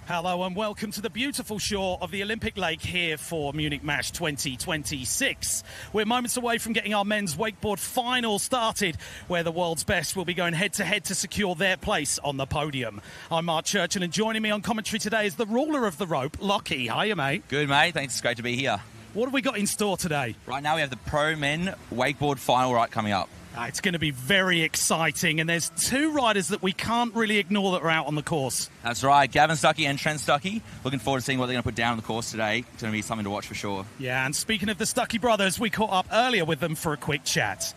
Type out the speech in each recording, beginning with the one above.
Hello and welcome to the beautiful shore of the Olympic Lake here for Munich Match 2026. We're moments away from getting our men's wakeboard final started, where the world's best will be going head-to-head to secure their place on the podium. I'm Mark Churchill, and joining me on commentary today is the ruler of the rope, Lockie. Hiya, mate. Good, mate. Thanks. It's great to be here. What have we got in store today? Right now we have the Pro Men Wakeboard Final right coming up. It's going to be very exciting, and there's two riders that we can't really ignore that are out on the course. That's right, Gavin Stucky and Trent Stucky. Looking forward to seeing what they're going to put down on the course today. It's going to be something to watch for sure. Yeah, and speaking of the Stucky brothers, we caught up earlier with them for a quick chat.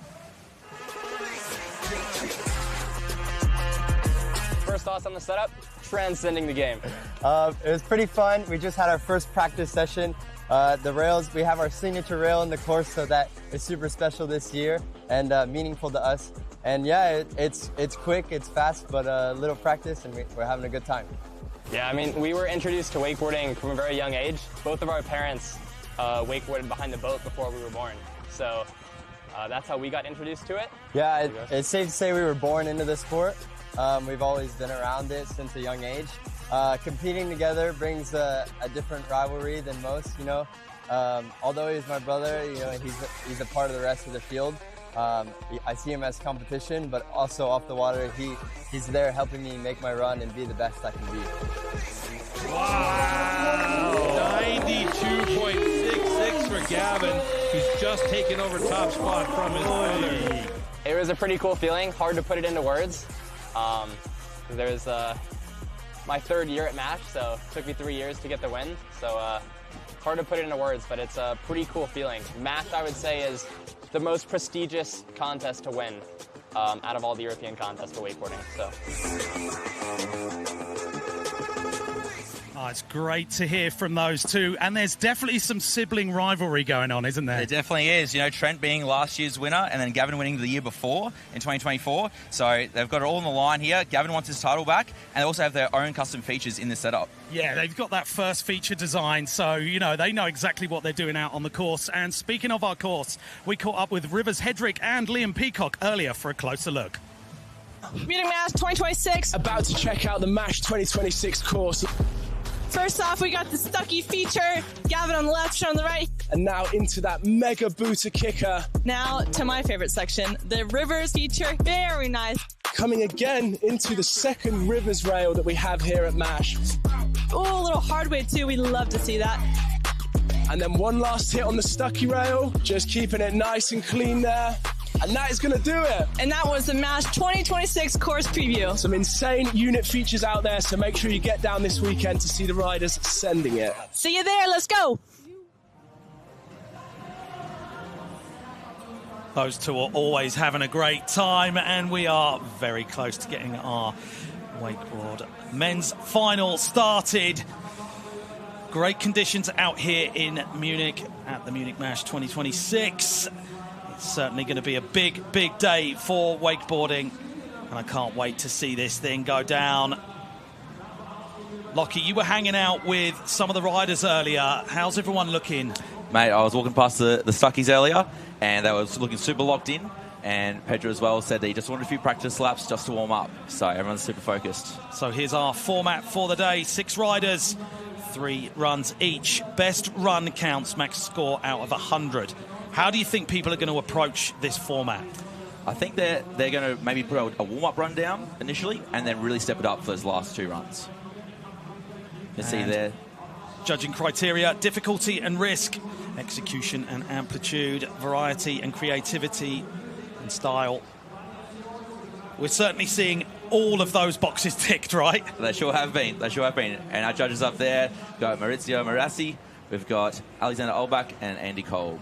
First thoughts on the setup? Transcending the game. It was pretty fun. We just had our first practice session. The rails, we have our signature rail in the course, so that is super special this year and meaningful to us. And yeah, it's quick, it's fast, but a little practice and we're having a good time. Yeah, I mean, we were introduced to wakeboarding from a very young age. Both of our parents wakeboarded behind the boat before we were born. So that's how we got introduced to it. Yeah, it's safe to say we were born into the sport. We've always been around it since a young age. Competing together brings a different rivalry than most, you know. Although he's my brother, you know, he's a part of the rest of the field. I see him as competition, but also off the water, he's there helping me make my run and be the best I can be. Wow! 92.66 for Gavin. He's just taken over top spot from his brother. It was a pretty cool feeling, hard to put it into words. There's my third year at MASH, so it took me 3 years to get the win. So hard to put it into words, but it's a pretty cool feeling. MASH, I would say, is the most prestigious contest to win out of all the European contests for wakeboarding. So. Oh, it's great to hear from those two, and there's definitely some sibling rivalry going on, isn't there? There definitely is. You know, Trent being last year's winner and then Gavin winning the year before in 2024. So they've got it all on the line here. Gavin wants his title back, and they also have their own custom features in this setup. Yeah, they've got that first feature design, so, you know, they know exactly what they're doing out on the course. And speaking of our course, we caught up with Rivers Hedrick and Liam Peacock earlier for a closer look. Munich Match 2026. About to check out the Match 2026 course. First off, we got the Stucky feature, Gavin on the left, Sean on the right. And now into that mega booter kicker. Now to my favorite section, the Rivers feature. Very nice. Coming again into the second Rivers rail that we have here at MASH. Oh, a little hard way too. We love to see that. And then one last hit on the Stucky rail, just keeping it nice and clean there. And that is going to do it. And that was the MASH 2026 course preview. Some insane unit features out there, so make sure you get down this weekend to see the riders sending it. See you there. Let's go. Those two are always having a great time, and we are very close to getting our wakeboard men's final started. Great conditions out here in Munich at the Munich Match 2026. It's certainly going to be a big, big day for wakeboarding, and I can't wait to see this thing go down. Lockie, you were hanging out with some of the riders earlier. How's everyone looking? Mate, I was walking past the Stuckies earlier, and they were looking super locked in. And Pedro as well said that he just wanted a few practice laps just to warm up. So everyone's super focused. So here's our format for the day. 6 riders, 3 runs each. Best run counts, max score out of 100. How do you think people are going to approach this format? I think they're going to maybe put a warm-up run down initially and then really step it up for those last 2 runs. You see there. Judging criteria: difficulty and risk, execution and amplitude, variety and creativity and style. We're certainly seeing all of those boxes ticked, right? They sure have been. They sure have been. And our judges up there, we've got Maurizio Marassi, we've got Alexander Olbach and Andy Kolb.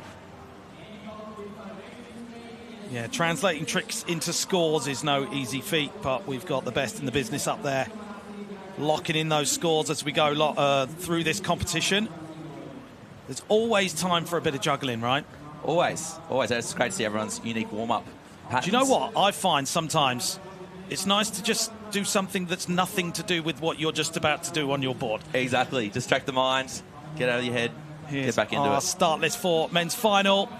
Yeah, translating tricks into scores is no easy feat, but we've got the best in the business up there, locking in those scores as we go through this competition. There's always time for a bit of juggling, right? Always, always. It's great to see everyone's unique warm-up patterns. Do you know what? I find sometimes It's nice to just do something that's nothing to do with what you're just about to do on your board. Exactly. Distract the mind, get out of your head, get back into it. Start list for men's final.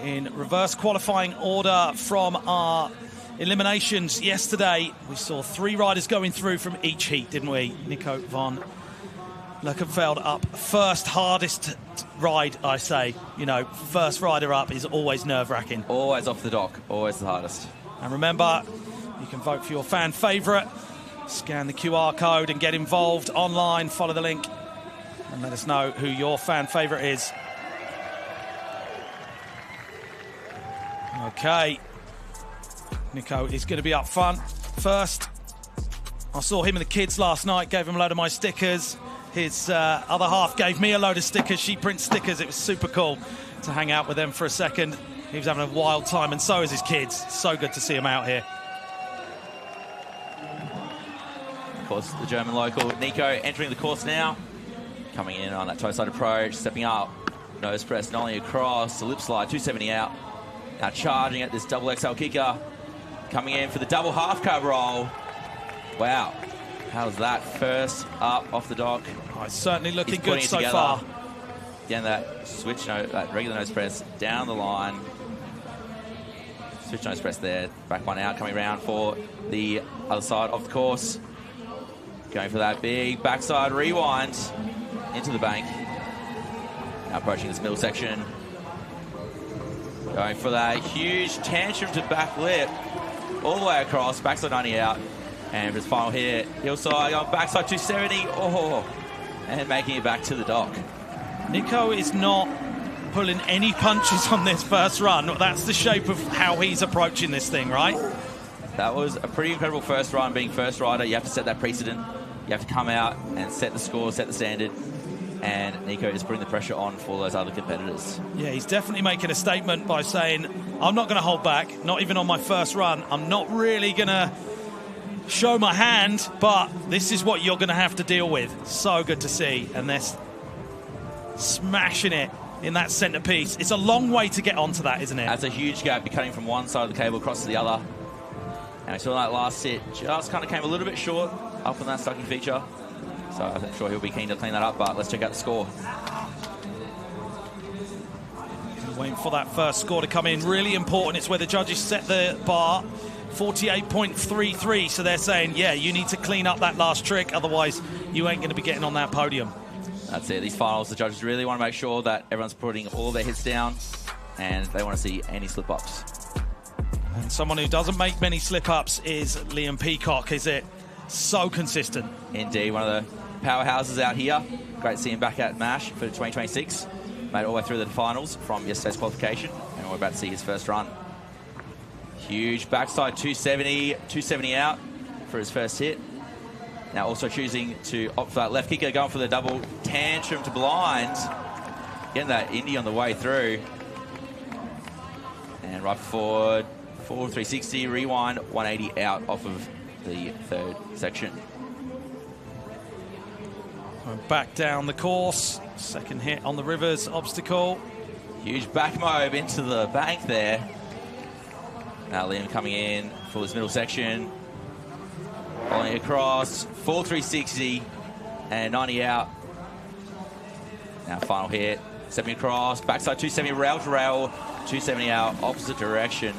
In reverse qualifying order from our eliminations yesterday, we saw 3 riders going through from each heat, didn't we? Nico von Lerchenfeld up first, hardest ride, I say. You know, first rider up is always nerve-wracking. Always off the dock, always the hardest. And remember, you can vote for your fan favourite. Scan the QR code and get involved online. Follow the link and let us know who your fan favourite is. Okay. Nico is going to be up front first. I saw him and the kids last night, gave him a load of my stickers. His other half gave me a load of stickers. She prints stickers. It was super cool to hang out with them for a second. He was having a wild time, and so is his kids. So good to see him out here. Of course, the German local, Nico, entering the course now. Coming in on that toe-side approach, stepping up. Nose press, nollie across, the lip slide, 270 out. Now charging at this double XL kicker. Coming in for the double half cab roll. Wow. How's that? First up off the dock. Oh, it's certainly looking good so far. Again, that switch nose, that regular nose press down the line. Switch nose press there. Back one out, coming around for the other side of the course. Going for that big backside rewind into the bank. Now approaching this middle section. Going for that huge tantrum to back lip. All the way across, backside 90 out. And for his final hit, hillside on backside 270. Oh, and making it back to the dock. Nico is not pulling any punches on this first run. That's the shape of how he's approaching this thing, right? That was a pretty incredible first run. Being first rider, you have to set that precedent. You have to come out and set the score, set the standard. And Nico is putting the pressure on for those other competitors. Yeah, he's definitely making a statement by saying, I'm not going to hold back, not even on my first run. I'm not really going to show my hand, but this is what you're going to have to deal with. So good to see. And they're smashing it in that centerpiece. It's a long way to get onto that, isn't it? That's a huge gap. You're cutting from one side of the cable across to the other. And I saw that last hit just kind of came a little bit short up on that Stucky feature. So I'm sure he'll be keen to clean that up, but let's check out the score. Waiting for that first score to come in. Really important. It's where the judges set the bar. 48.33. So they're saying, yeah, you need to clean up that last trick. Otherwise, you ain't going to be getting on that podium. That's it. These finals, the judges really want to make sure that everyone's putting all their hits down and they want to see any slip-ups. And someone who doesn't make many slip-ups is Liam Peacock, is it? So consistent. Indeed, one of the powerhouses out here. Great to see him back at MASH for 2026. Made it all the way through the finals from yesterday's qualification, and we're about to see his first run. Huge backside 270 out for his first hit. Now also choosing to opt for that left kicker, going for the double tantrum to blind. Getting that Indy on the way through. And right forward, forward 360, rewind, 180 out off of the third section. Back down the course. Second hit on the Rivers obstacle. Huge back mob into the bank there. Now Liam coming in for this middle section. Rolling across, full 360 and 90 out. Now final hit, stepping across, backside 270, rail to rail, 270 out, opposite direction.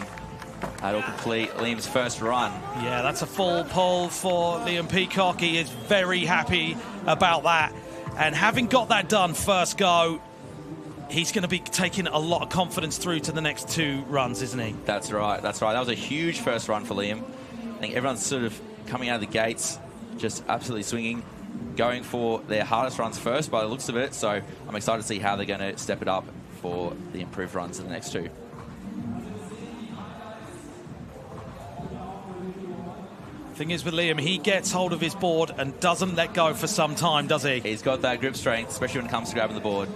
That'll complete Liam's first run. Yeah, that's a full pull for Liam Peacock. He is very happy about that. And having got that done first go, he's going to be taking a lot of confidence through to the next two runs, isn't he? That's right, that's right. That was a huge first run for Liam. I think everyone's sort of coming out of the gates, just absolutely swinging, going for their hardest runs first by the looks of it. So I'm excited to see how they're going to step it up for the improved runs in the next two. Thing is with Liam, he gets hold of his board and doesn't let go for some time, does he? He's got that grip strength, especially when it comes to grabbing the board.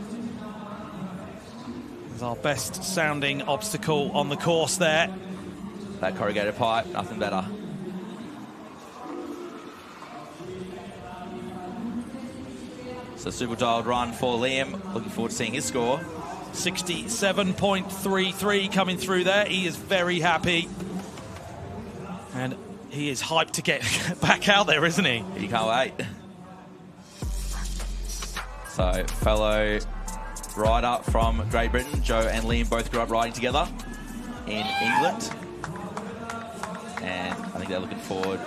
It's our best sounding obstacle on the course there. That corrugated pipe, nothing better. So super dialed run for Liam. Looking forward to seeing his score. 67.33 coming through there. He is very happy. And He is hyped to get back out there, isn't he? He can't wait. So, fellow rider from Great Britain, Joe and Liam both grew up riding together in England. And I think they're looking forward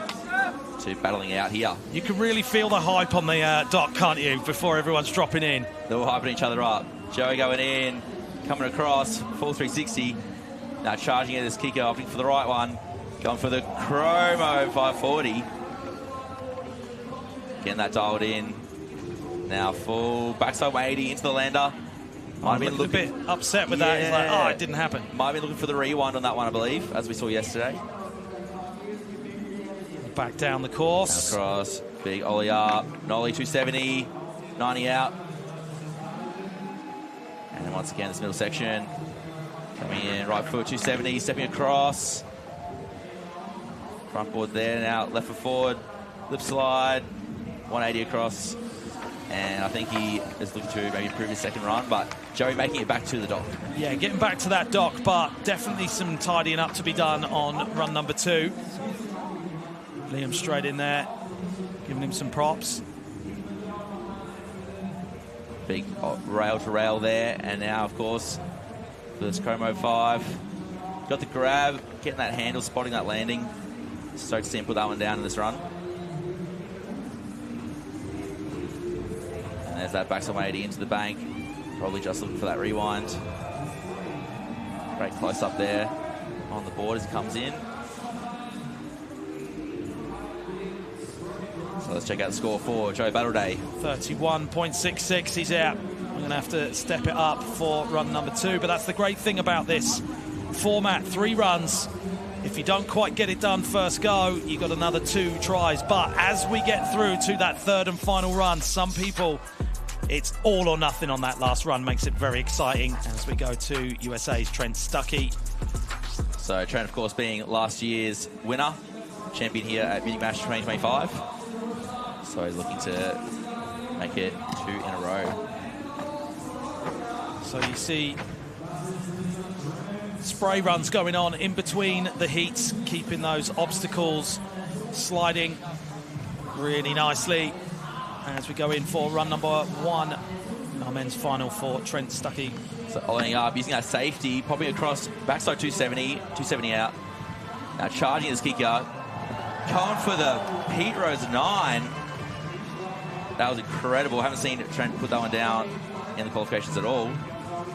to battling out here. You can really feel the hype on the dock, can't you, before everyone's dropping in? They're all hyping each other up. Joey going in, coming across, full 360. Now charging at this kicker, opting for the right one. Going for the Chromo 540. Getting that dialed in. Now full backside 180 into the lander. Might have been a bit upset with that. He's like, oh, it didn't happen. Might have been looking for the rewind on that one, I believe, as we saw yesterday. Back down the course. Down across, big ollie up, nollie 270, 90 out. And then once again, this middle section. Coming in, right foot 270, stepping across. Front board there now, left foot forward, lip slide, 180 across. And I think he is looking to maybe improve his second run, but Joey making it back to the dock. Yeah, getting back to that dock, but definitely some tidying up to be done on run number 2. Liam straight in there, giving him some props. Big rail to rail there, and now, of course, this Chromo 5. Got the grab, getting that handle, spotting that landing. Stoked to see him put that one down in this run. And there's that backside 180 into the bank. Probably just looking for that rewind. Great close up there on the board as he comes in. So let's check out the score for Joe Battleday. 31.66, he's out. We're going to have to step it up for run number 2, but that's the great thing about this format. 3 runs. If you don't quite get it done first go, you've got another 2 tries. But as we get through to that 3rd and final run, some people, it's all or nothing on that last run. Makes it very exciting as we go to USA's Trent Stucky. So Trent, of course, being last year's winner, champion here at Munich Match 2025. So he's looking to make it 2 in a row. So you see spray runs going on in between the heats, keeping those obstacles sliding really nicely as we go in for run number 1, our men's final for Trent Stucky. So ollieing up, using that safety, popping across backside 270 out. Now charging his kicker, going for the Pete Rose 9. That was incredible. Haven't seen Trent put that one down in the qualifications at all.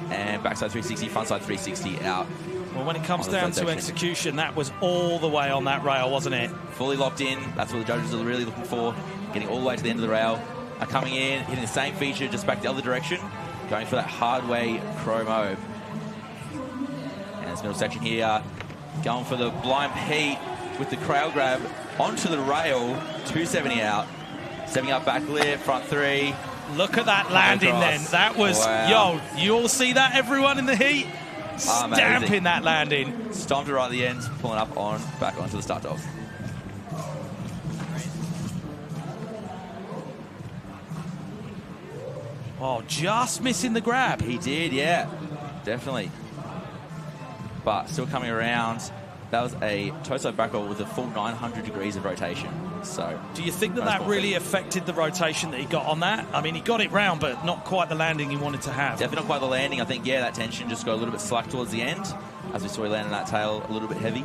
And backside 360, frontside 360 out. Well, when it comes down to execution, that was all the way on that rail, wasn't it? Fully locked in. That's what the judges are really looking for. Getting all the way to the end of the rail. Coming in, hitting the same feature, just back the other direction. Going for that hard way chromo. And this middle section here. Going for the blind Pete with the crail grab onto the rail. 270 out. Stepping up back lip, front 3. Look at that landing then. That was, yo, you all see that, everyone in the heat? Stamping that landing. Stomped it right at the end, pulling up on, back onto the start dogs. Oh, just missing the grab. He did, yeah, definitely. But still coming around. That was a toe-side back roll with a full 900 degrees of rotation. So, do you think that that really affected the rotation that he got on that? I mean, he got it round, but not quite the landing he wanted to have. Definitely not quite the landing. I think, yeah, that tension just got a little bit slack towards the end, as we saw he landed that tail a little bit heavy.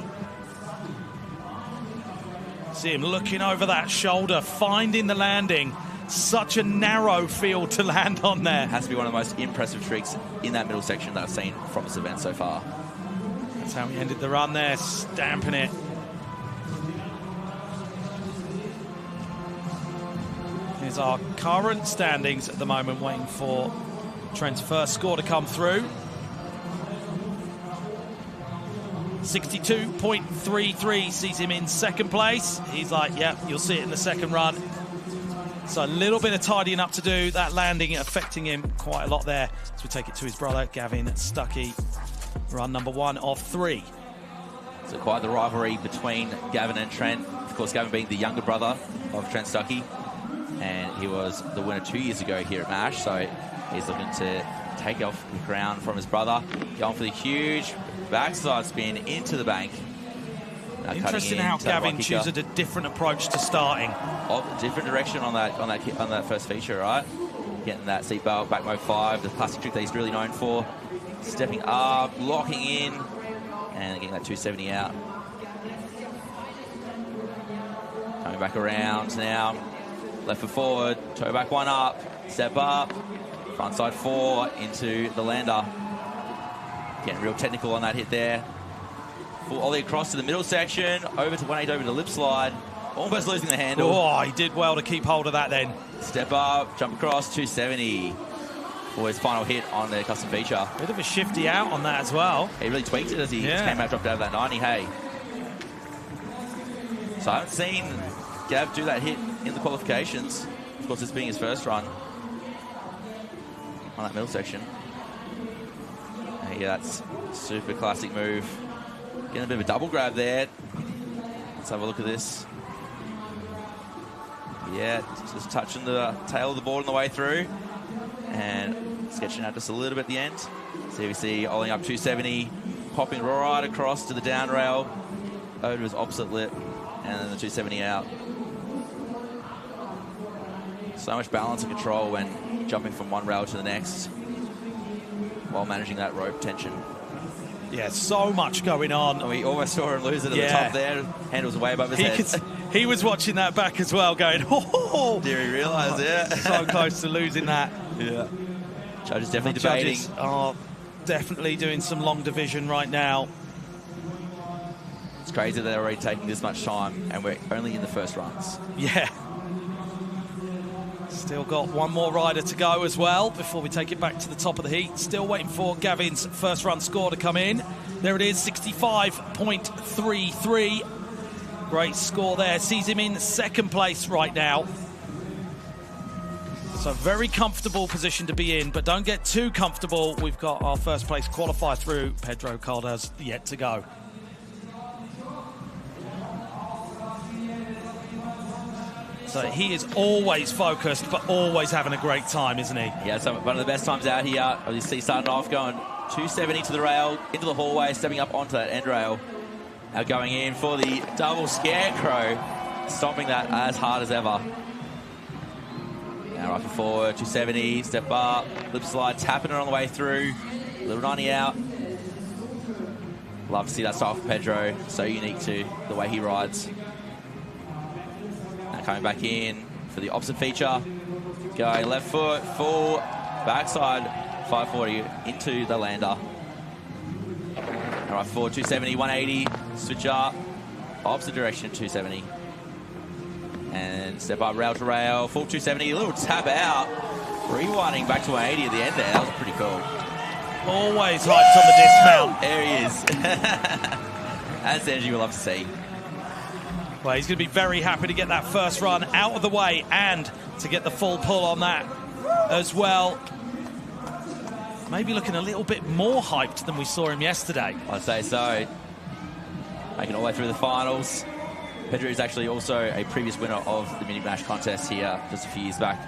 See him looking over that shoulder, finding the landing. Such a narrow field to land on there. Has to be one of the most impressive tricks in that middle section that I've seen from this event so far. That's how he ended the run there, stamping it. Here's our current standings at the moment, waiting for Trent's first score to come through. 62.33 sees him in second place. He's like, yep, you'll see it in the second run. So a little bit of tidying up to do. That landing affecting him quite a lot there. So we take it to his brother, Gavin Stucky. Run number 1 of 3. So quite the rivalry between Gavin and Trent. Of course, Gavin being the younger brother of Trent Stucky. And he was the winner 2 years ago here at MASH. So he's looking to take off the crown from his brother. Going for the huge backside spin into the bank. Interesting how Gavin chooses a different approach to starting. Different direction on that first feature, right? Getting that seatbelt, back mode 5, the classic trick that he's really known for. Stepping up, locking in, and getting that 270 out. Coming back around now. Left foot forward, toe back 1 up, step up, front side 4 into the lander. Getting real technical on that hit there. Full ollie across to the middle section, over to 180 over to lip slide. Almost losing the handle. Oh, he did well to keep hold of that then. Step up, jump across, 270 for his final hit on the custom feature. Bit of a shifty out on that as well. He really tweaked it as he came out, dropped out of that 90, hey. So I haven't seen Gav do that hit in the qualifications. Of course, this being his first run on that middle section. And yeah, that's a super classic move. Getting a bit of a double grab there. Let's have a look at this. Yeah, just touching the tail of the board on the way through. And sketching out just a little bit at the end. CVC oiling up 270, popping right across to the down rail, over to his opposite lip, and then the 270 out. So much balance and control when jumping from one rail to the next while managing that rope tension. Yeah, so much going on. And we almost saw him lose it at the top there. Handles way above his head. He was watching that back as well, going, oh! Did he realise it? So close to losing that. Yeah. Judges definitely debating. Judges are definitely doing some long division right now. It's crazy they're already taking this much time and we're only in the first runs. Yeah. Still got one more rider to go as well before we take it back to the top of the heat. Still waiting for Gavin's first run score to come in. There it is, 65.33. Great score there. Sees him in second place right now. So very comfortable position to be in, but don't get too comfortable. We've got our first place qualifier through. Pedro Caldas yet to go. So he is always focused, but always having a great time, isn't he? Yeah, so one of the best times out here. You see starting off going 270 to the rail, into the hallway, stepping up onto that end rail. Now going in for the double scarecrow, stomping that as hard as ever. Now right foot forward, 270, step up, lip slide, tapping it on the way through. Little 90 out. Love to see that style for Pedro. So unique to the way he rides. Coming back in for the opposite feature. Going left foot, full backside, 540 into the lander. All right, forward, 270, 180, switch up, opposite direction, 270. And step up, rail to rail, full 270, a little tap out. Rewinding back to 180 at the end there, that was pretty cool. Always hyped on the dismount. There he is. That's the energy we love to see. Well, he's going to be very happy to get that first run out of the way and to get the full pull on that as well. Maybe looking a little bit more hyped than we saw him yesterday. I'd say so. Making all the way through the finals. Pedro is actually also a previous winner of the Munich Mash contest here just a few years back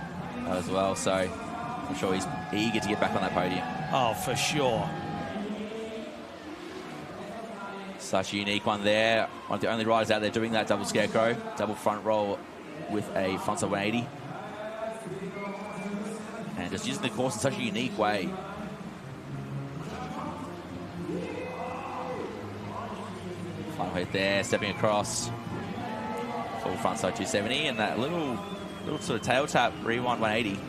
as well. So I'm sure he's eager to get back on that podium. Oh, for sure. Such a unique one there. One of the only riders out there doing that double scarecrow, double front roll with a frontside 180. And just using the course in such a unique way. Final hit there, stepping across. Full frontside 270 and that little sort of tail tap, rewind 180.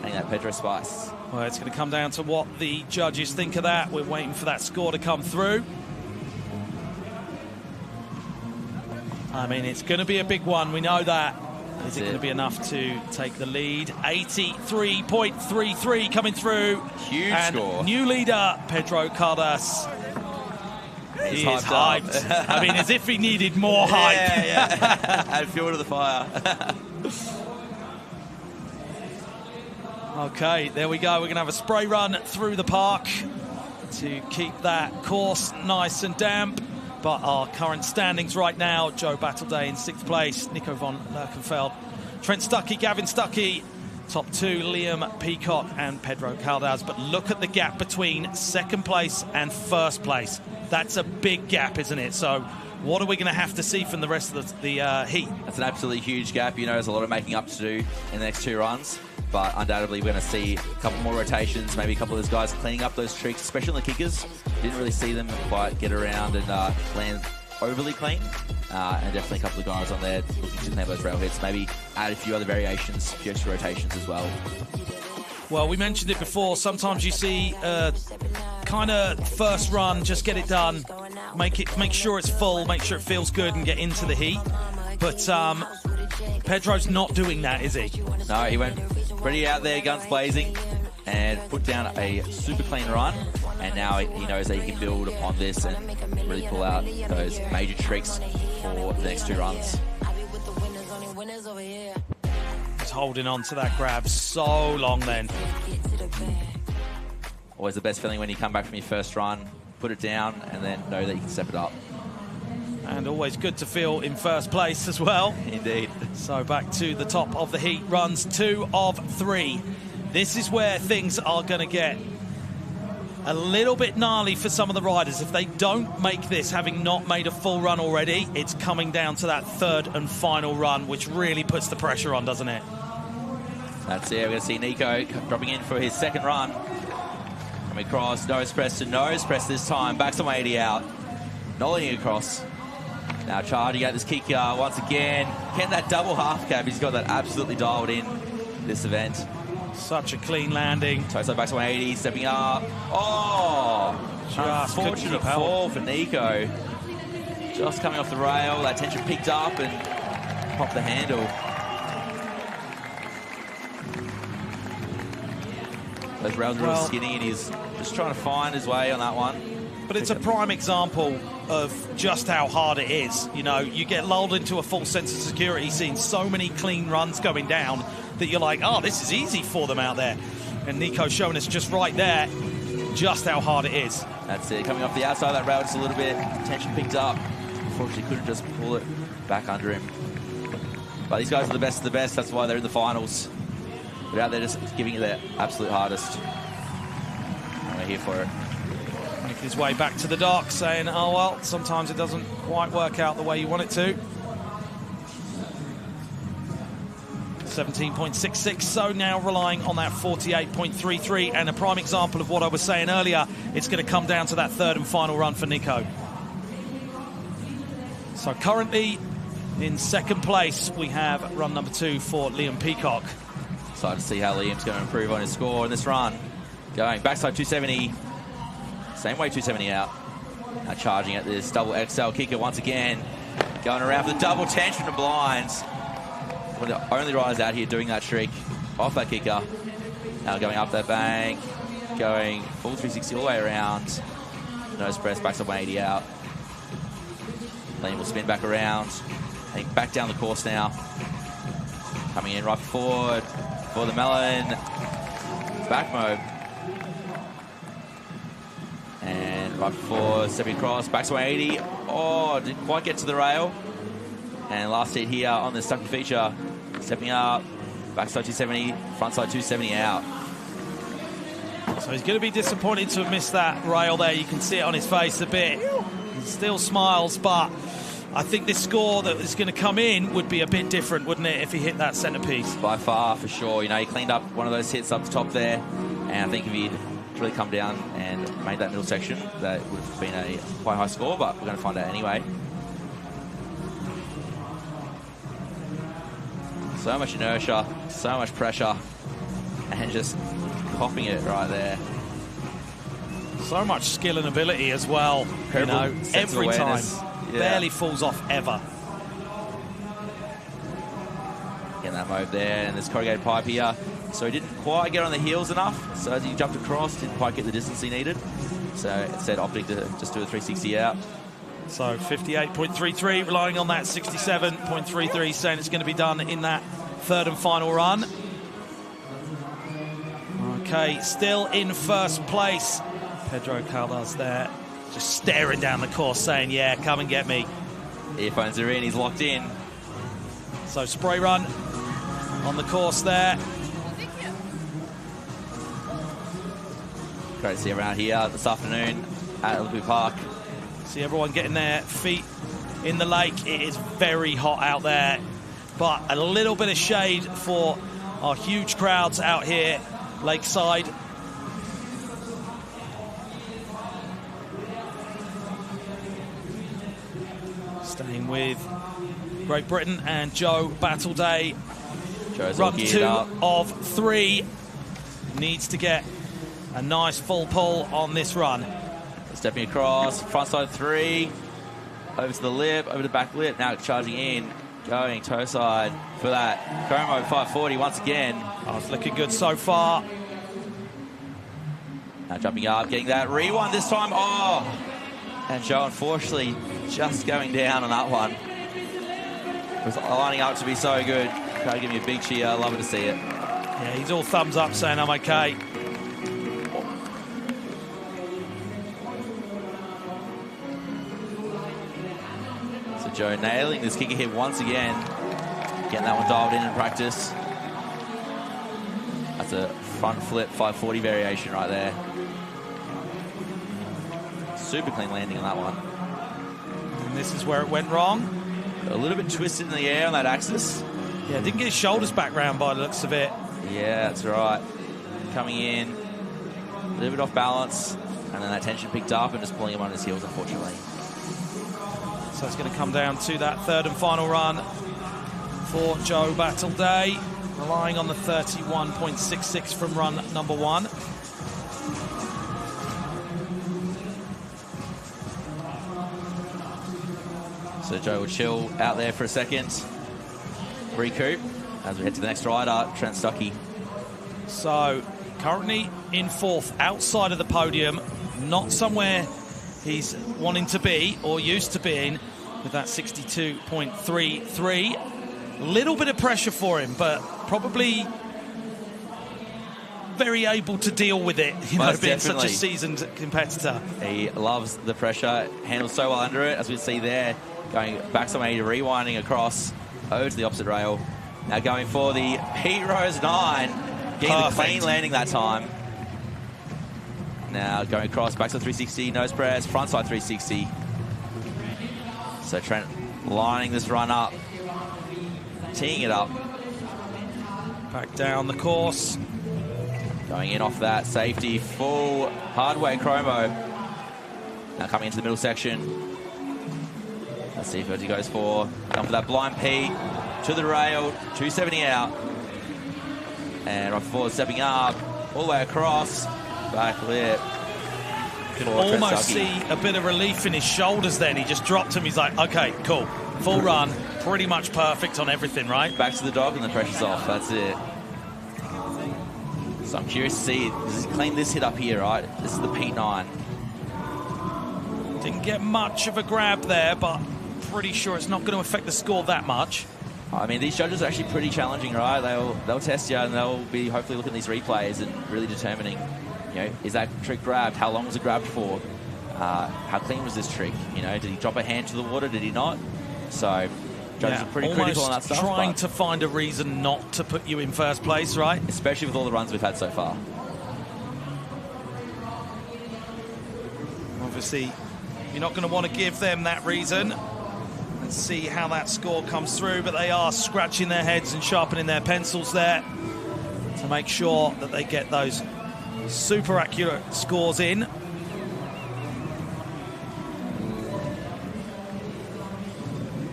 Getting that Pedro spice. Well, it's going to come down to what the judges think of that. We're waiting for that score to come through. I mean, it's going to be a big one. We know that. Is it going to be enough to take the lead? 83.33 coming through. Huge and score. New leader, Pedro Caldas. He is hyped. I mean, as if he needed more hype. Yeah. Add fuel to the fire. Okay, there we go. We're going to have a spray run through the park to keep that course nice and damp. But our current standings right now, Joe Battleday in 6th place, Nico von Lerchenfeld, Trent Stucky, Gavin Stucky, top 2, Liam Peacock and Pedro Caldas. But look at the gap between 2nd place and 1st place. That's a big gap, isn't it? So What are we going to have to see from the rest of the heat? That's an absolutely huge gap. You know, there's a lot of making up to do in the next 2 runs, but undoubtedly we're going to see a couple more rotations, maybe a couple of those guys cleaning up those tricks, especially the kickers. Didn't really see them quite get around and land overly clean. And definitely a couple of guys on there looking to clean those rail hits. Maybe add a few other variations, a few extra rotations as well. Well, we mentioned it before. Sometimes you see kind of first run, just get it done, make sure it's full, make sure it feels good, and get into the heat. But Pedro's not doing that, is he? No, he went pretty out there, guns blazing, and put down a super clean run. And now he knows that he can build upon this and really pull out those major tricks for the next 2 runs. Just holding on to that grab so long then. Always the best feeling when you come back from your first run, put it down, and then know that you can step it up. And always good to feel in first place as well. Indeed. So back to the top of the heat, runs 2 of 3. This is where things are going to get a little bit gnarly for some of the riders. If they don't make this, having not made a full run already, it's coming down to that 3rd and final run, which really puts the pressure on, doesn't it? That's it. We're going to see Nico dropping in for his 2nd run. Coming across, nose press to nose press this time. Backs on 80 out. Nollying across. Now charging out this kick once again. Getting that double half cab. He's got that absolutely dialed in this event. Such a clean landing. Torso back to 180, stepping up. Oh! Just unfortunate fall for Nico. Just coming off the rail, that tension picked up and popped the handle. Those rails are really skinny and he's just trying to find his way on that one. But it's a prime example of just how hard it is. You know, you get lulled into a false sense of security seeing so many clean runs going down that you're like, oh, this is easy for them out there. And Nico's showing us just right there just how hard it is. That's it. Coming off the outside of that rail just a little bit. Tension picked up. Unfortunately, couldn't just pull it back under him. But these guys are the best of the best. That's why they're in the finals. They're out there just giving it their absolute hardest. And we're here for it. Making his way back to the dock, saying, oh, well, sometimes it doesn't quite work out the way you want it to. 17.66, so now relying on that 48.33, and a prime example of what I was saying earlier, it's going to come down to that 3rd and final run for Nico. So currently in 2nd place, we have run number 2 for Liam Peacock. Excited to see how Liam's going to improve on his score in this run. Going backside 270, same way 270 out. Now charging at this double XL kicker once again. Going around for the double tension to blinds. One of the only riders out here doing that trick off that kicker. Now going up that bank, going full 360 all the way around. Nose press, backside 180 out. Liam will spin back around. Heading back down the course now. Coming in right forward for the melon. Back mode. And right forward, stepping across, back to 180. Oh, didn't quite get to the rail. And last hit here on the Stucky feature. Stepping up, backside 270, frontside 270 out. So he's going to be disappointed to have missed that rail there. You can see it on his face a bit. He still smiles, but I think this score that is going to come in would be a bit different, wouldn't it, if he hit that centerpiece? By far, for sure. You know, he cleaned up one of those hits up the top there. And I think if he'd really come down and made that middle section, that would have been a quite high score, but we're going to find out anyway. So much inertia, so much pressure, and just popping it right there. So much skill and ability as well. You know, every time. Yeah. Barely falls off ever. Getting that mode there, and this corrugated pipe here. So he didn't quite get on the heels enough. So as he jumped across, didn't quite get the distance he needed. So instead opting to just do a 360 out. So 58.33, relying on that 67.33, saying it's going to be done in that 3rd and final run. Okay, still in 1st place. Pedro Caldas there, just staring down the course, saying, yeah, come and get me. Earphones are in, he's locked in. So spray run on the course there. Great to see everyone out here this afternoon at Olympiasee Park. See everyone getting their feet in the lake. It is very hot out there, but a little bit of shade for our huge crowds out here lakeside. Staying with Great Britain and Joe Battleday. Joe's Run 2 of 3. Needs to get a nice full pull on this run. Stepping across, front side 3, over to the lip, over the back lip, now charging in, going toe side for that. Como 540 once again. Oh, it's looking good so far. Now jumping up, getting that rewind this time. Oh! And Joe, unfortunately, just going down on that one. It was lining up to be so good. Try to give me a big cheer. I love it to see it. Yeah, he's all thumbs up saying I'm okay. So Joe nailing this kicker hit once again. Getting that one dialed in practice. That's a front flip 540 variation right there. Super clean landing on that one. And this is where it went wrong. A little bit twisted in the air on that axis. Yeah, didn't get his shoulders back round by the looks of it. Yeah, that's right. Coming in, a little bit off balance, and then that tension picked up and just pulling him on his heels, unfortunately. So it's going to come down to that third and final run for Joe Battleday, relying on the 31.66 from run number 1. So Joe will chill out there for a second, recoup, as we head to the next rider, Trent Stucky. So currently in 4th, outside of the podium, not somewhere he's wanting to be or used to being, with that 62.33. Little bit of pressure for him, but probably very able to deal with it, you know, being such a seasoned competitor. He loves the pressure, handles so well under it, as we see there, going back some 80, rewinding across over to the opposite rail. Now going for the Pete Rose 9, getting the clean landing that time. Now going across, back to 360, nose press, front side 360. So Trent lining this run up, teeing it up. Back down the course. Going in off that safety, full hardway chromo. Now coming into the middle section. Let's see what he goes for. Going for that blind P to the rail, 270 out. And right forward, stepping up, all the way across, back lip. You can almost see a bit of relief in his shoulders then. He just dropped him. He's like, okay, cool. Full run, pretty much perfect on everything, right? Back to the dog and the pressure's off. That's it. So I'm curious to see, does he clean this hit up here, right? This is the P9. Didn't get much of a grab there, but pretty sure it's not going to affect the score that much. I mean, these judges are actually pretty challenging, right? They'll test you and they'll be hopefully looking at these replays and really determining, you know, is that trick grabbed? How long was it grabbed for? How clean was this trick? You know, did he drop a hand to the water? Did he not? So judges are pretty critical on that stuff. Trying to find a reason not to put you in first place, right? Especially with all the runs we've had so far. Obviously, you're not going to want to give them that reason. Let's see how that score comes through, but they are scratching their heads and sharpening their pencils there to make sure that they get those super accurate scores in.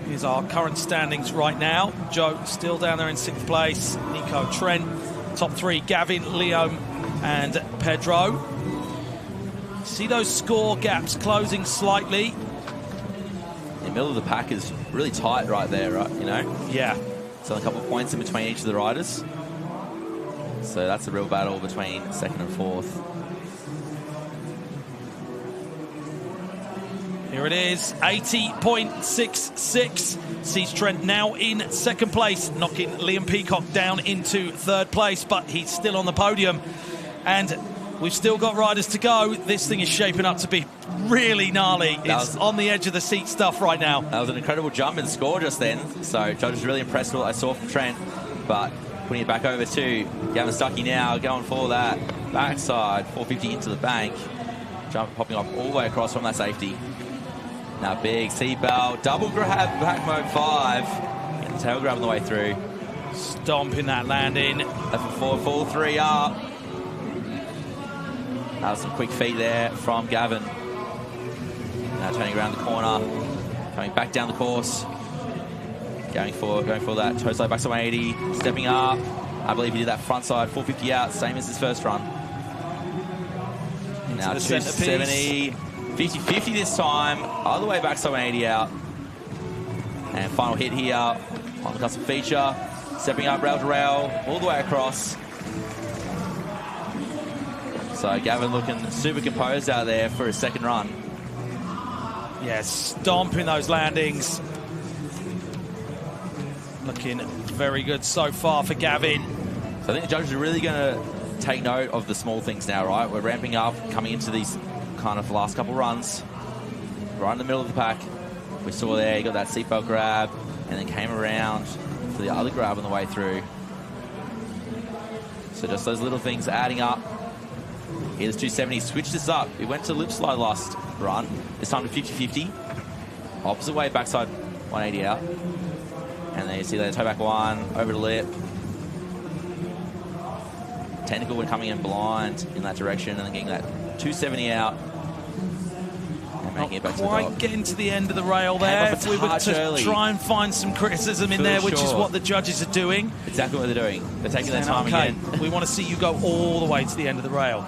Here's our current standings right now. Joe still down there in 6th place. Nico, Trent, top 3, Gavin, Liam and Pedro. See those score gaps closing slightly. The middle of the pack is really tight right there, right? You know? Yeah. So a couple of points in between each of the riders. So that's a real battle between 2nd and 4th. Here it is, 80.66. Sees Trent now in 2nd place, knocking Liam Peacock down into 3rd place, but he's still on the podium. And we've still got riders to go. This thing is shaping up to be really gnarly. It's on the edge of the seat stuff right now. That was an incredible jump and score just then. So judges really impressed with what I saw from Trent, but putting it back over to Gavin Stucky now, going for that backside, 450 into the bank. Jump popping up all the way across from that safety. Now big seatbelt, double grab, back mode 5. And tail grab on the way through. Stomping that landing. Left 4, full 3 up. That was some quick feet there from Gavin. Now turning around the corner, coming back down the course. Going for that toe slide backside 180, stepping up. I believe he did that front side 450 out, same as his first run. Now 270, 50-50 this time, other way backside 180 out. And final hit here on the custom feature. Stepping up rail to rail, all the way across. So Gavin looking super composed out there for his second run. Yeah, stomping those landings. Looking very good so far for Gavin. So I think the judges are really going to take note of the small things now, right? We're ramping up, coming into these kind of last couple runs. Right in the middle of the pack. We saw there, he got that seatbelt grab, and then came around for the other grab on the way through. So just those little things adding up. Here's 270, switched this up. He went to lip slide last run. This time to 50-50. Opposite way, backside 180 out. And then you see that toe back 1, over the lip. Technical when coming in blind in that direction, and then getting that 270 out. And making it back to the dog. Getting to the end of the rail there. If we were to try and find some criticism in there, which is what the judges are doing. Exactly what they're doing. They're taking their time again. We want to see you go all the way to the end of the rail.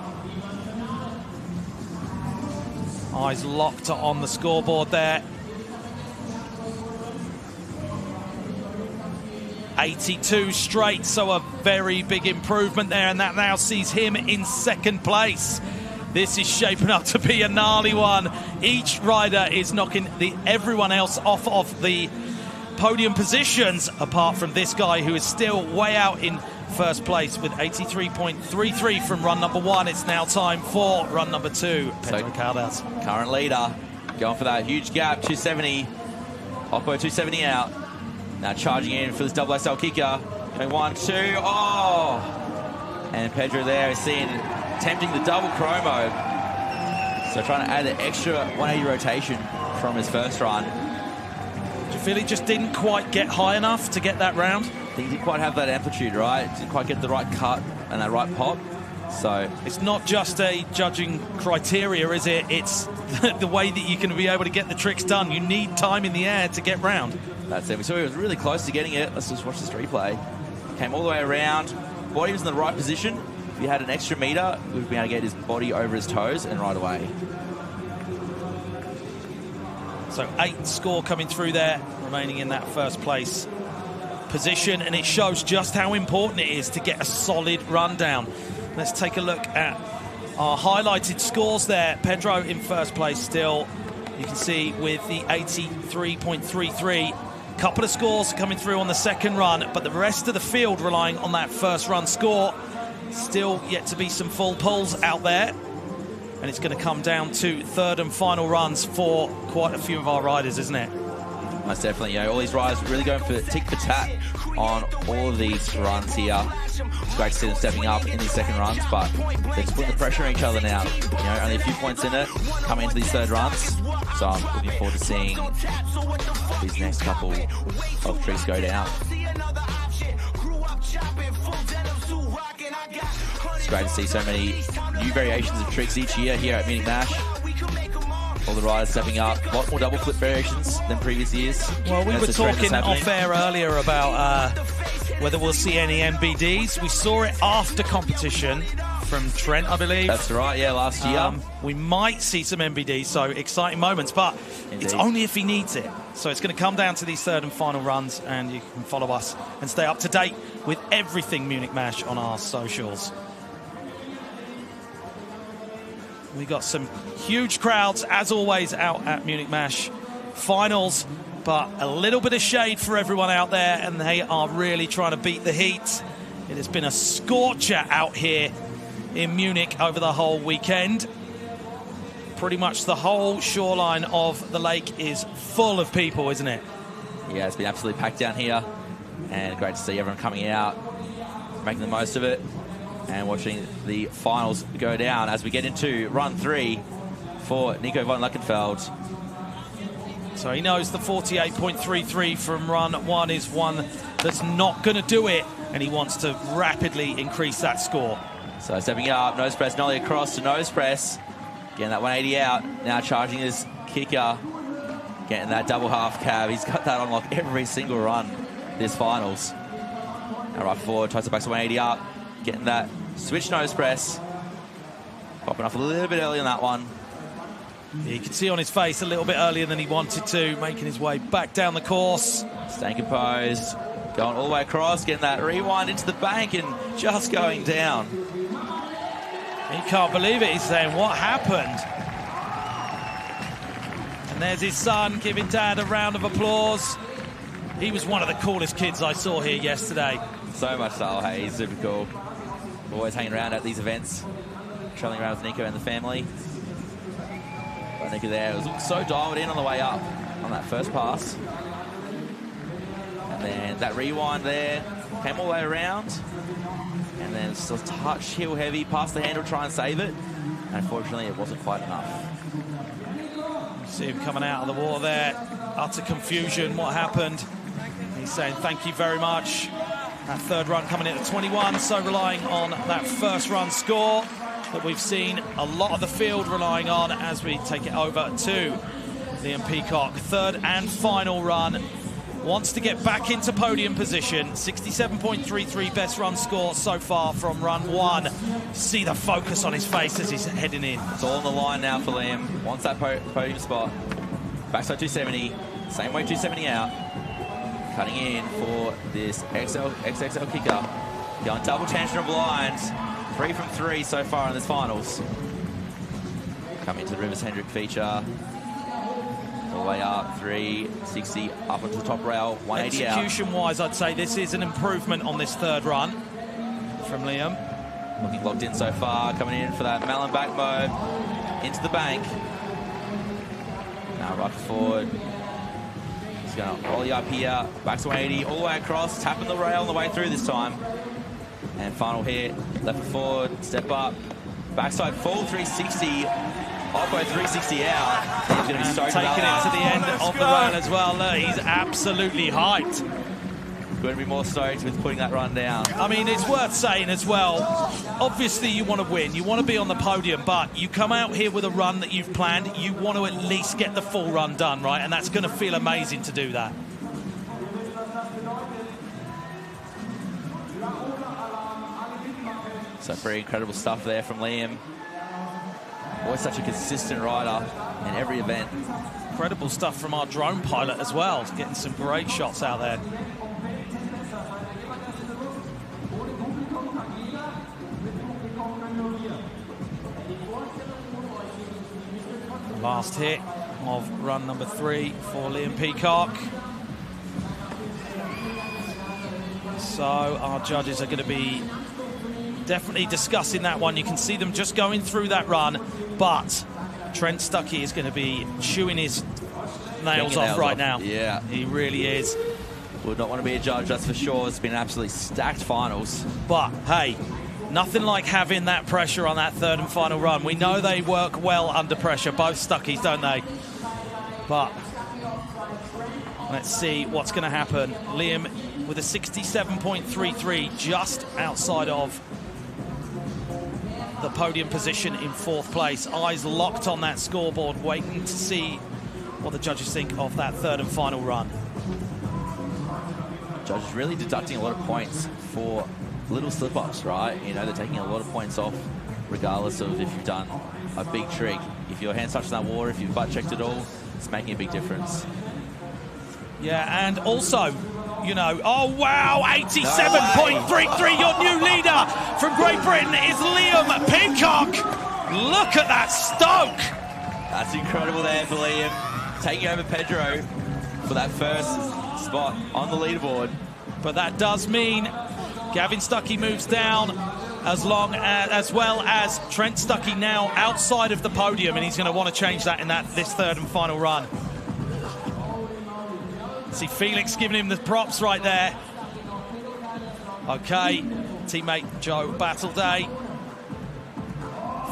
Eyes locked on the scoreboard there. 82 straight, so a very big improvement there, and that now sees him in second place. This is shaping up to be a gnarly one. Each rider is knocking everyone else off of the podium positions, apart from this guy who is still way out in first place with 83.33 from run number 1. It's now time for run number 2. Pedro Caldas, current leader, going for that huge gap, 270. Oppo 270 out. Now charging in for this double SL kicker. Going 1, 2, oh! And Pedro there is attempting the double chromo. So trying to add an extra 180 rotation from his first run. Do you feel he just didn't quite get high enough to get that round? I think he didn't quite have that amplitude, right? Didn't quite get the right cut and that right pop. So it's not just a judging criteria, is it? It's the way that you can be able to get the tricks done. You need time in the air to get round. That's it. We saw he was really close to getting it. Let's just watch this replay. Came all the way around. Body was in the right position. If he had an extra meter, we would be able to get his body over his toes and right away. So 8 score coming through there, remaining in that first place position, and it shows just how important it is to get a solid rundown. Let's take a look at our highlighted scores there. Pedro in first place still, you can see with the 83.33. Couple of scores coming through on the second run, but the rest of the field relying on that first run score. Still yet to be some full pulls out there. And it's going to come down to third and final runs for quite a few of our riders, isn't it? Most definitely, all these riders really going for tick for tat on all of these runs here. It's great to see them stepping up in these second runs, but they're just putting the pressure on each other now. Only a few points in it coming into these third runs. So I'm looking forward to seeing these next couple of tricks go down. It's great to see so many new variations of tricks each year here at Munich Mash. All the riders stepping up. A lot more double flip variations than previous years. Well, we were talking off air earlier about whether we'll see any MBDs. We saw it after competition from Trent, I believe. That's right, yeah, last year. We might see some MBDs, so exciting moments, but Indeed. It's only if he needs it. So it's going to come down to these third and final runs, and you can follow us and stay up to date with everything Munich Mash on our socials. We got some huge crowds, as always, out at Munich Mash finals, but a little bit of shade for everyone out there, and they are really trying to beat the heat. It has been a scorcher out here in Munich over the whole weekend. Pretty much the whole shoreline of the lake is full of people, isn't it? Yeah, it's been absolutely packed down here, and great to see everyone coming out, making the most of it, and watching the finals go down as we get into run 3 for Nico von Lerchenfeld. So he knows the 48.33 from run 1 is one that's not going to do it, and he wants to rapidly increase that score. So stepping up, nose press, nollie across to nose press. Getting that 180 out. Now charging his kicker. Getting that double half cab. He's got that on like every single run this finals. Now right forward, tries to back to 180 up. Getting that switch nose press. Popping off a little bit early on that one. You can see on his face a little bit earlier than he wanted to, making his way back down the course. Staying composed. Going all the way across, getting that rewind into the bank and just going down. He can't believe it. He's saying, what happened? And there's his son giving Dad a round of applause. He was one of the coolest kids I saw here yesterday. So much style, hey, he's super cool. Always hanging around at these events. Traveling around with Nico and the family. But Nico there was so dialed in on the way up on that first pass. And then that rewind there, came all the way around. And then just a touch heel heavy, past the handle, try and save it. And unfortunately, it wasn't quite enough. You see him coming out of the water there, utter confusion, what happened. He's saying thank you very much. That third run coming in at 21, so relying on that first run score that we've seen a lot of the field relying on as we take it over to Liam Peacock. Third and final run. Wants to get back into podium position. 67.33 best run score so far from run 1. See the focus on his face as he's heading in. It's all on the line now for Liam. Wants that podium spot. Backside 270. Same way 270 out. Cutting in for this XXL kicker. Going double tension blind. 3 from 3 so far in this finals. Coming to the Rivers Hendrick feature. All the way up, 360, up onto the top rail, 180 out. Execution-wise, I'd say this is an improvement on this third run from Liam. Looking locked in so far, coming in for that melon back mode, into the bank. Now right forward. He's going to ollie up here, back to 180, all the way across, tapping the rail on the way through this time. And final hit, left foot forward, step up, backside full 360. Halfway 360 out. He's going to be stoked taking it to the end of the run as well. Look, he's absolutely hyped. Going to be more stoked with putting that run down. I mean, it's worth saying as well, obviously you want to win, you want to be on the podium, but you come out here with a run that you've planned, you want to at least get the full run done, right? And that's going to feel amazing to do that. So pretty incredible stuff there from Liam. Always such a consistent rider in every event. Incredible stuff from our drone pilot as well, getting some great shots out there. Last hit of run number 3 for Liam Peacock. So our judges are going to be definitely discussing that one. You can see them just going through that run, but Trent Stucky is going to be chewing his nails off right now. Yeah. He really is. Would not want to be a judge, that's for sure. It's been an absolutely stacked finals. But, hey, nothing like having that pressure on that third and final run. We know they work well under pressure, both Stuckies, don't they? But let's see what's going to happen. Liam with a 67.33, just outside of the podium position in 4th place. Eyes locked on that scoreboard, waiting to see what the judges think of that third and final run. Judges really deducting a lot of points for little slip-ups, right? You know, they're taking a lot of points off regardless of if you've done a big trick. If your hand's touching that water, if you've butt-checked it all, it's making a big difference. Yeah, and also, you know, oh wow, 87.33, your new leader from Great Britain is Liam Peacock. Look at that stoke. That's incredible there for Liam. Taking over Pedro for that first spot on the leaderboard. But that does mean Gavin Stucky moves down, as well as Trent Stucky now outside of the podium, and he's going to want to change that in this third and final run. See Felix giving him the props right there. Okay, teammate Joe Battleday.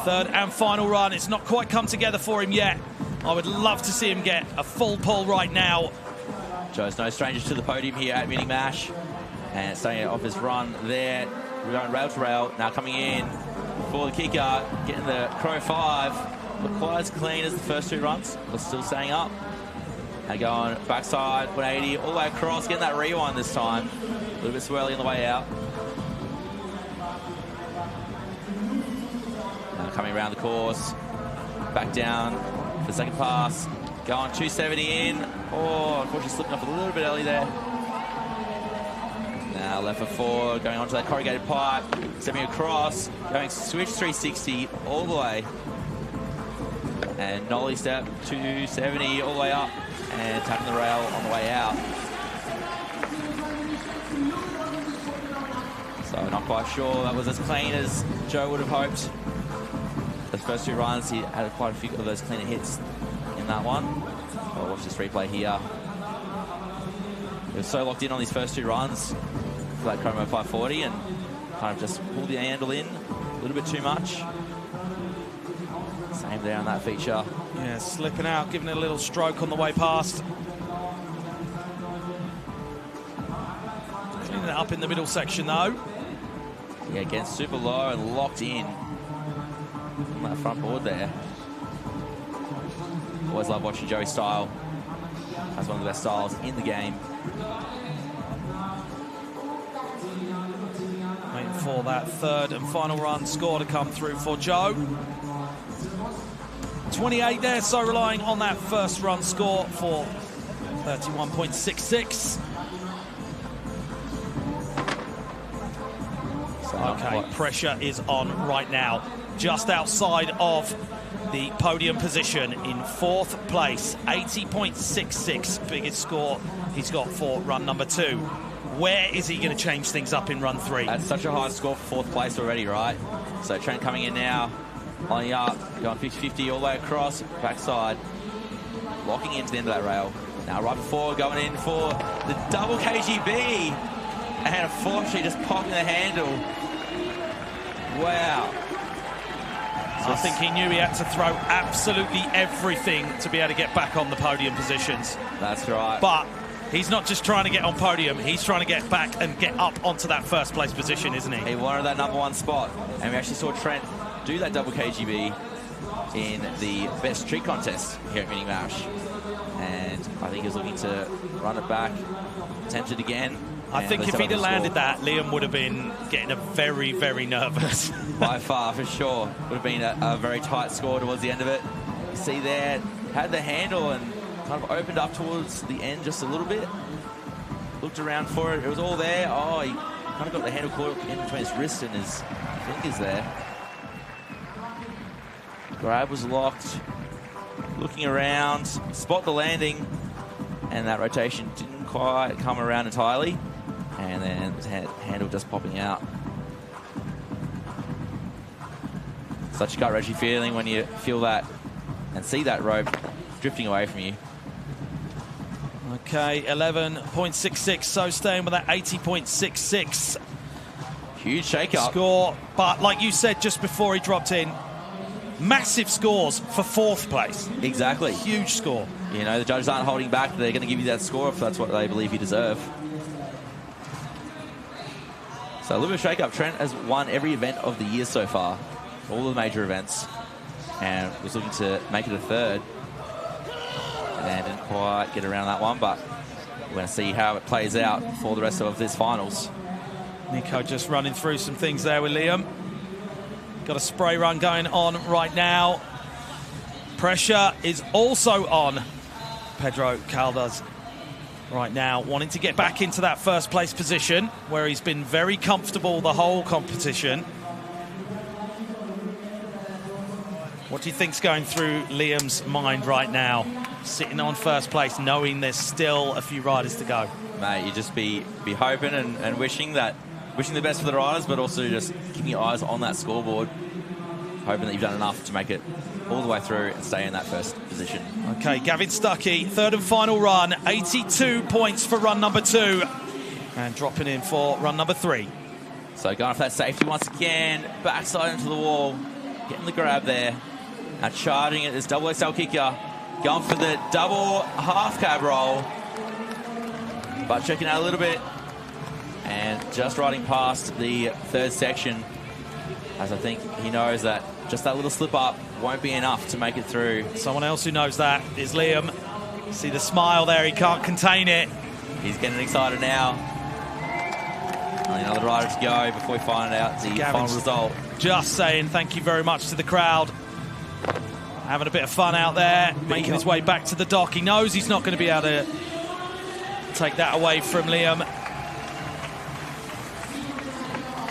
Third and final run. It's not quite come together for him yet. I would love to see him get a full pull right now. Joe's no stranger to the podium here at Munich Mash. And starting off his run there. We're going rail to rail. Now coming in for the kicker. Getting the Crow 5. Not quite as clean as the first two runs, but still staying up. And going backside, 180, all the way across. Getting that rewind this time. A little bit swirly on the way out. Now coming around the course. Back down for the second pass. Going 270 in. Oh, unfortunately slipping off a little bit early there. Now left for 4, going onto that corrugated pipe, stepping across, going switch 360 all the way. And nollie step 270 all the way up and tapping the rail on the way out. So not quite sure that was as clean as Joe would have hoped. The first two runs, he had quite a few of those cleaner hits in that one. I'll watch this replay here. He was so locked in on these first two runs for that Chromo 540 and kind of just pulled the handle in a little bit too much. Same there on that feature. Yeah, slipping out, giving it a little stroke on the way past. Cleaning it up in the middle section though. Yeah, again, super low and locked in on that front board there. Always love watching Joey's style. That's one of the best styles in the game. Waiting for that third and final run score to come through for Joe. 28 there, so relying on that first run score for 31.66. Okay, pressure is on right now. Just outside of the podium position in 4th place, 80.66, biggest score he's got for run number 2. Where is he going to change things up in run 3? That's such a high score for 4th place already, right? So Trent coming in now, lining up, going 50-50 all the way across, backside, locking into the end of that rail. Now right before going in for the double KGB, and unfortunately just popping the handle. Wow. I think he knew he had to throw absolutely everything to be able to get back on the podium positions. That's right. But he's not just trying to get on podium, he's trying to get back and get up onto that first place position, isn't he? He wanted that number 1 spot. And we actually saw Trent do that double KGB in the best street contest here at Munich Mash. And I think he was looking to run it back, attempt it again. I think if he'd have landed that, Liam would have been getting very, very nervous. By far, for sure. Would have been a very tight score towards the end of it. You see there, had the handle and kind of opened up towards the end just a little bit. Looked around for it. It was all there. Oh, he kind of got the handle caught in between his wrist and his fingers there. Grab was locked. Looking around, spot the landing, and that rotation didn't quite come around entirely. And then his handle just popping out. Such a gut-wrenching feeling when you feel that and see that rope drifting away from you. Okay, 11.66, so staying with that 80.66. Huge shake-up. Score, but like you said just before he dropped in, massive scores for 4th place. Exactly. Huge score. You know, the judges aren't holding back. They're going to give you that score if that's what they believe you deserve. So a little bit of shake-up. Trent has won every event of the year so far. All the major events. And was looking to make it a 3rd. And didn't quite get around that one, but we're going to see how it plays out for the rest of this finals. Nico just running through some things there with Liam. Got a spray run going on right now. Pressure is also on Pedro Caldas right now, wanting to get back into that first place position where he's been very comfortable the whole competition. What do you think's going through Liam's mind right now, sitting on first place, knowing there's still a few riders to go? Mate, you just be hoping and wishing the best for the riders, but also just keeping your eyes on that scoreboard, hoping that you've done enough to make it all the way through and stay in that first position. Okay, Gavin Stucky, 3rd and final run, 82 points for run number 2, and dropping in for run number 3. So going for that safety once again, backside into the wall, getting the grab there. Now charging it, this double XL kicker, Going for the double half cab roll. But checking out a little bit. And just riding past the third section, as I think he knows that just that little slip up won't be enough to make it through. Someone else who knows that is Liam. See the smile there, he can't contain it. He's getting excited now. Only another rider to go before we find out the final result. Just saying thank you very much to the crowd. Having a bit of fun out there, making his way back to the dock. He knows he's not going to be able to take that away from Liam.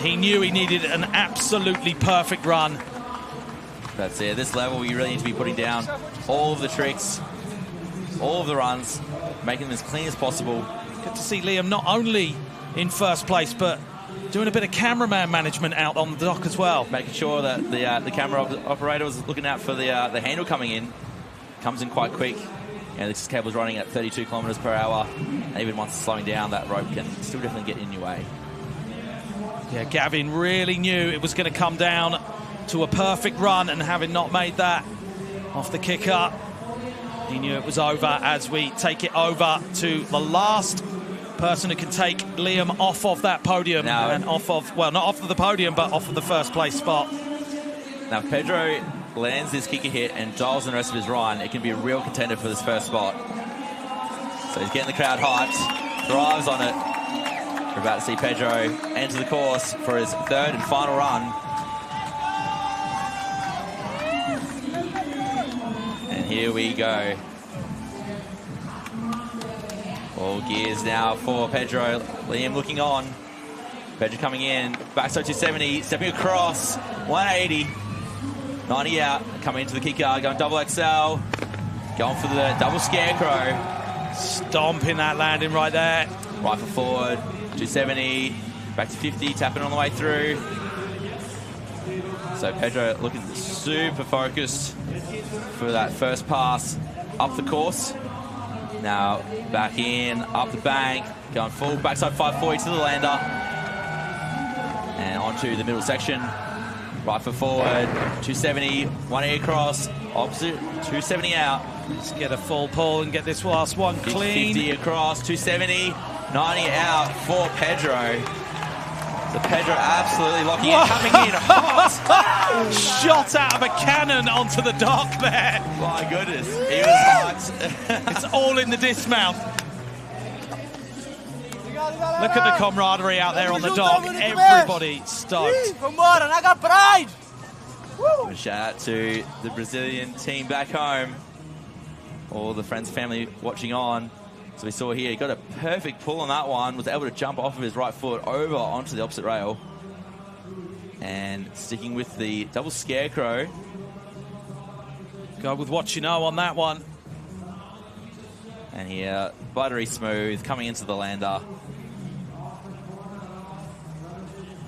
He knew he needed an absolutely perfect run. That's it. At this level, you really need to be putting down all of the tricks, all of the runs, making them as clean as possible. Good to see Liam not only in first place, but doing a bit of cameraman management out on the dock as well. Making sure that the camera operator was looking out for the handle coming in. Comes in quite quick. And this cable's running at 32 kilometers per hour. And even once it's slowing down, that rope can still definitely get in your way. Yeah, Gavin really knew it was going to come down to a perfect run, and having not made that off the kicker, he knew it was over as we take it over to the last person who can take Liam off of that podium and off of, well, not off of the podium, but off of the first place spot. Now, Pedro lands this kicker hit and dials in the rest of his run. It can be a real contender for this first spot. So he's getting the crowd hyped, thrives on it. We're about to see Pedro enter the course for his third and final run. And here we go. All gears now for Pedro. Liam looking on. Pedro coming in. Backside 270, stepping across. 180. 90 out. Coming into the kicker. Going double XL. Going for the double scarecrow. Stomping that landing right there. Rifle forward. 270, back to 50, tapping on the way through. So Pedro looking super focused for that first pass up the course. Now back in, up the bank, going full backside 540 to the lander. And onto the middle section. Rifle forward, 270, 180 across, opposite, 270 out. Let's get a full pull and get this last one clean. 50 across, 270. 90 out for Pedro. So Pedro absolutely locking in, coming in hot. Shot out of a cannon onto the dock there. My goodness, he was hot. It's all in the dismount. Look at the camaraderie out there on the dock. Everybody stoked. A shout out to the Brazilian team back home. All the friends and family watching on. So we saw here, he got a perfect pull on that one, was able to jump off of his right foot over onto the opposite rail. And sticking with the double scarecrow. Go with what you know on that one. And here, buttery smooth, coming into the lander.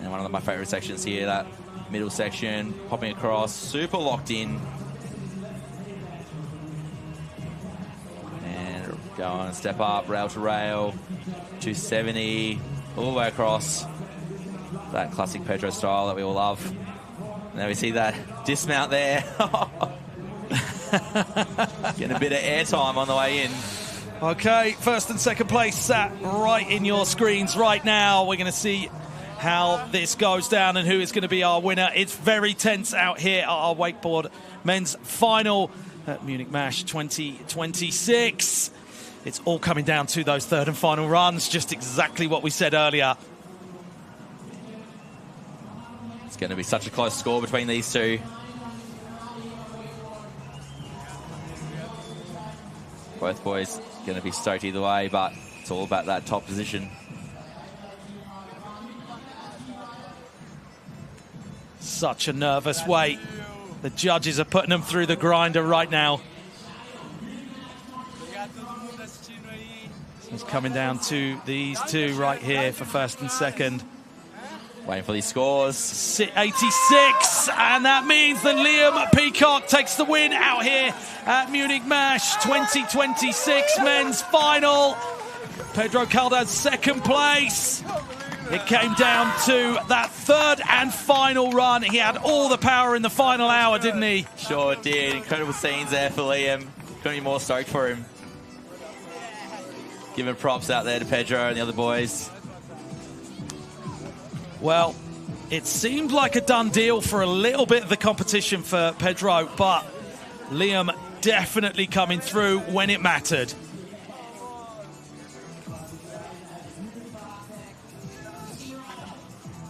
And one of my favorite sections here, that middle section, popping across, super locked in. Go on, step up, rail to rail, 270, all the way across. That classic Pedro style that we all love. And then we see that dismount there. Getting a bit of airtime on the way in. Okay, first and second place sat right in your screens right now. We're going to see how this goes down and who is going to be our winner. It's very tense out here at our wakeboard men's final at Munich Mash 2026. It's all coming down to those third and final runs, just exactly what we said earlier. It's going to be such a close score between these two. Both boys going to be stoked either way, but it's all about that top position. Such a nervous wait. The judges are putting them through the grinder right now. So it's coming down to these two right here for first and second. Waiting for these scores. 86, and that means that Liam Peacock takes the win out here at Munich Mash 2026 men's final. Pedro Caldas second place. It came down to that third and final run. He had all the power in the final hour, didn't he? Sure did. Incredible scenes there for Liam. Couldn't be more stoked for him. Giving props out there to Pedro and the other boys. Well, it seemed like a done deal for a little bit of the competition for Pedro, but Liam definitely coming through when it mattered.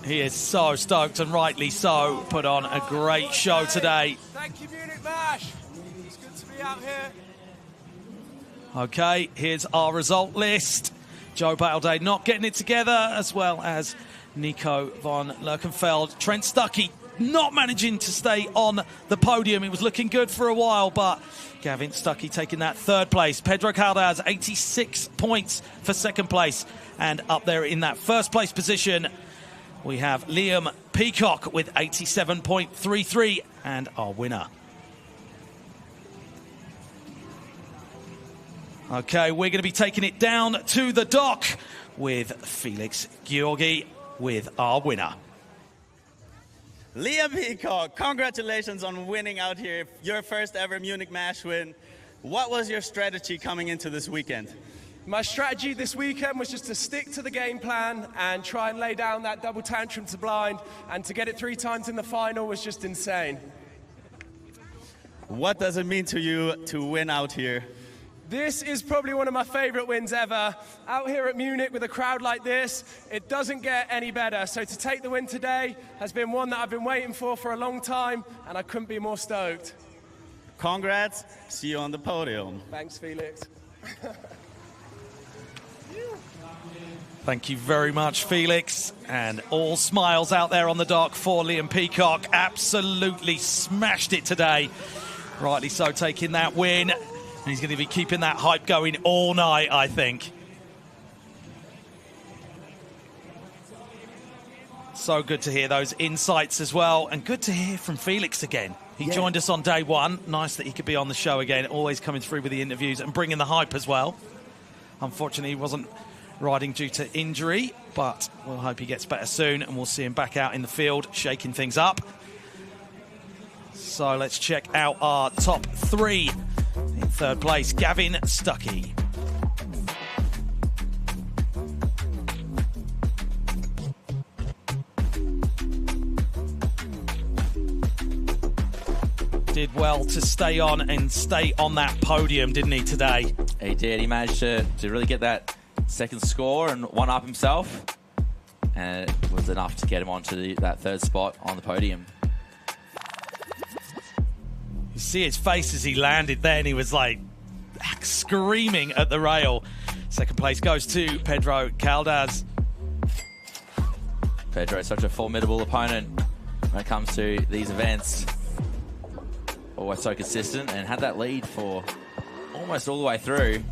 He is so stoked, and rightly so. Put on a great show today. Thank you, Munich Mash. It's good to be out here. Okay, here's our result list. Joe Battleday not getting it together, as well as Nico von Lerchenfeld. Trent Stucky not managing to stay on the podium. It was looking good for a while, but Gavin Stucky taking that third place. Pedro Caldas, 86 points for second place. And up there in that first place position, we have Liam Peacock with 87.33 and our winner. Okay, we're going to be taking it down to the dock with Felix Georgi with our winner. Liam Peacock, congratulations on winning out here. Your first ever Munich Mash win. What was your strategy coming into this weekend? My strategy this weekend was just to stick to the game plan and try and lay down that double tantrum to blind, and to get it 3 times in the final was just insane. What does it mean to you to win out here? This is probably one of my favorite wins ever. Out here at Munich with a crowd like this, it doesn't get any better. So to take the win today has been one that I've been waiting for a long time, and I couldn't be more stoked. Congrats. See you on the podium. Thanks, Felix. Thank you very much, Felix. And all smiles out there on the dock for Liam Peacock. Absolutely smashed it today. Rightly so, taking that win. And he's going to be keeping that hype going all night, I think. So good to hear those insights as well. And good to hear from Felix again. He joined us on day one. Nice that he could be on the show again. Always coming through with the interviews and bringing the hype as well. Unfortunately, he wasn't riding due to injury, but we'll hope he gets better soon. And we'll see him back out in the field, shaking things up. So let's check out our top 3. In third place, Gavin Stucky. Did well to stay on and stay on that podium, didn't he, today? He did. He managed to really get that second score and one up himself. And it was enough to get him onto that third spot on the podium. You see his face as he landed there, and he was like screaming at the rail. Second place goes to Pedro Caldas. Pedro is such a formidable opponent when it comes to these events. Always so consistent, and had that lead for almost all the way through.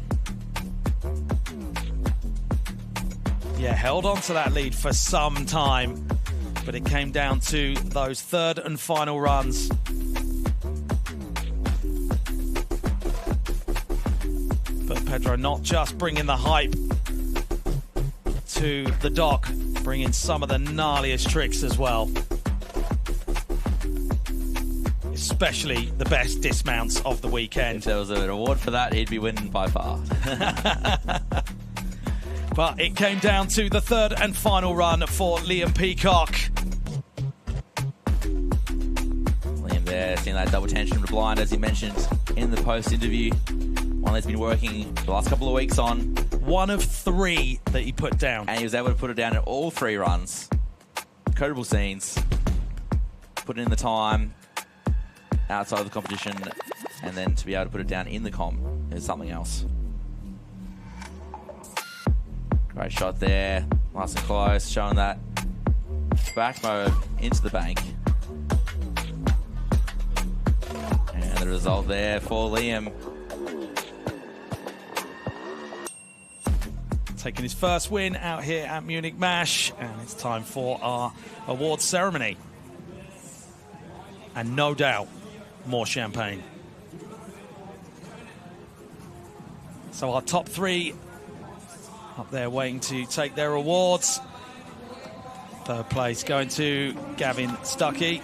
Yeah, held on to that lead for some time, but it came down to those third and final runs. But Pedro not just bringing the hype to the dock, bringing some of the gnarliest tricks as well. Especially the best dismounts of the weekend. If there was an award for that, he'd be winning by far. But it came down to the third and final run for Liam Peacock. Liam there, seeing that double tantrum to blind, as he mentioned in the post-interview. One he's been working the last couple of weeks on. One of 3 that he put down. And he was able to put it down in all 3 runs. Incredible scenes. Putting in the time outside of the competition, and then to be able to put it down in the comp is something else. Great shot there, nice and close, showing that back mode into the bank. And the result there for Liam. Taking his first win out here at Munich Mash, and it's time for our awards ceremony. And no doubt, more champagne. So our top 3 up there waiting to take their awards. Third place going to Gavin Stucky.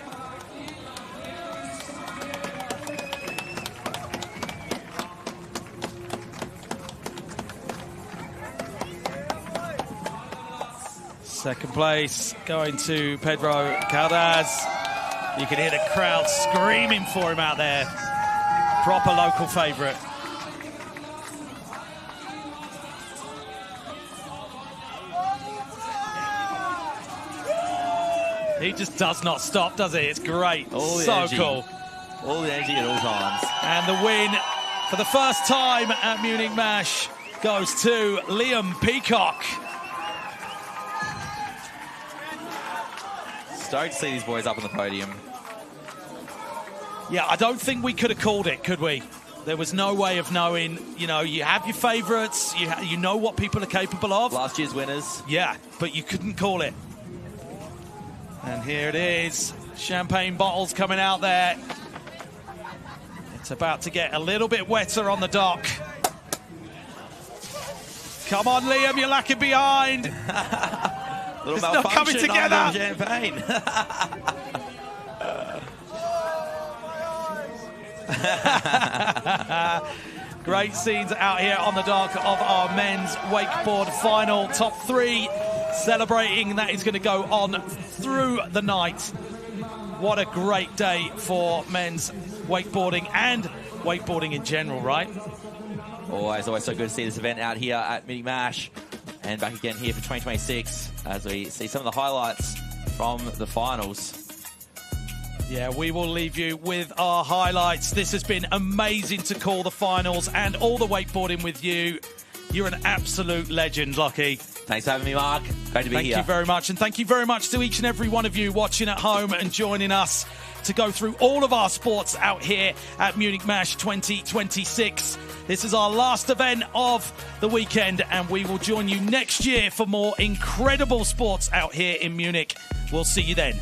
Second place going to Pedro Caldas. You can hear the crowd screaming for him out there. Proper local favourite. He just does not stop, does he? It's great. So energy. Cool. All the energy at all times. And the win for the first time at Munich Mash goes to Liam Peacock. Stoked to see these boys up on the podium. Yeah, I don't think we could have called it, could we? There was no way of knowing. You know, you have your favourites, you know what people are capable of. Last year's winners. Yeah, but you couldn't call it. And here it is. Champagne bottles coming out there. It's about to get a little bit wetter on the dock. Come on, Liam, you're lacking behind. Little it's not coming together. Champagne. Great scenes out here on the dock of our men's wakeboard final. Top 3 celebrating. That is going to go on through the night. What a great day for men's wakeboarding and wakeboarding in general, right? Always so good to see this event out here at Munich Mash and back again here for 2026 as we see some of the highlights from the finals. Yeah, we will leave you with our highlights. This has been amazing to call the finals and all the wakeboarding with you. You're an absolute legend, Lockie. Thanks for having me, Mark. Great to be here. Thank you very much. And thank you very much to each and every one of you watching at home and joining us to go through all of our sports out here at Munich Mash 2026. This is our last event of the weekend, and we will join you next year for more incredible sports out here in Munich. We'll see you then.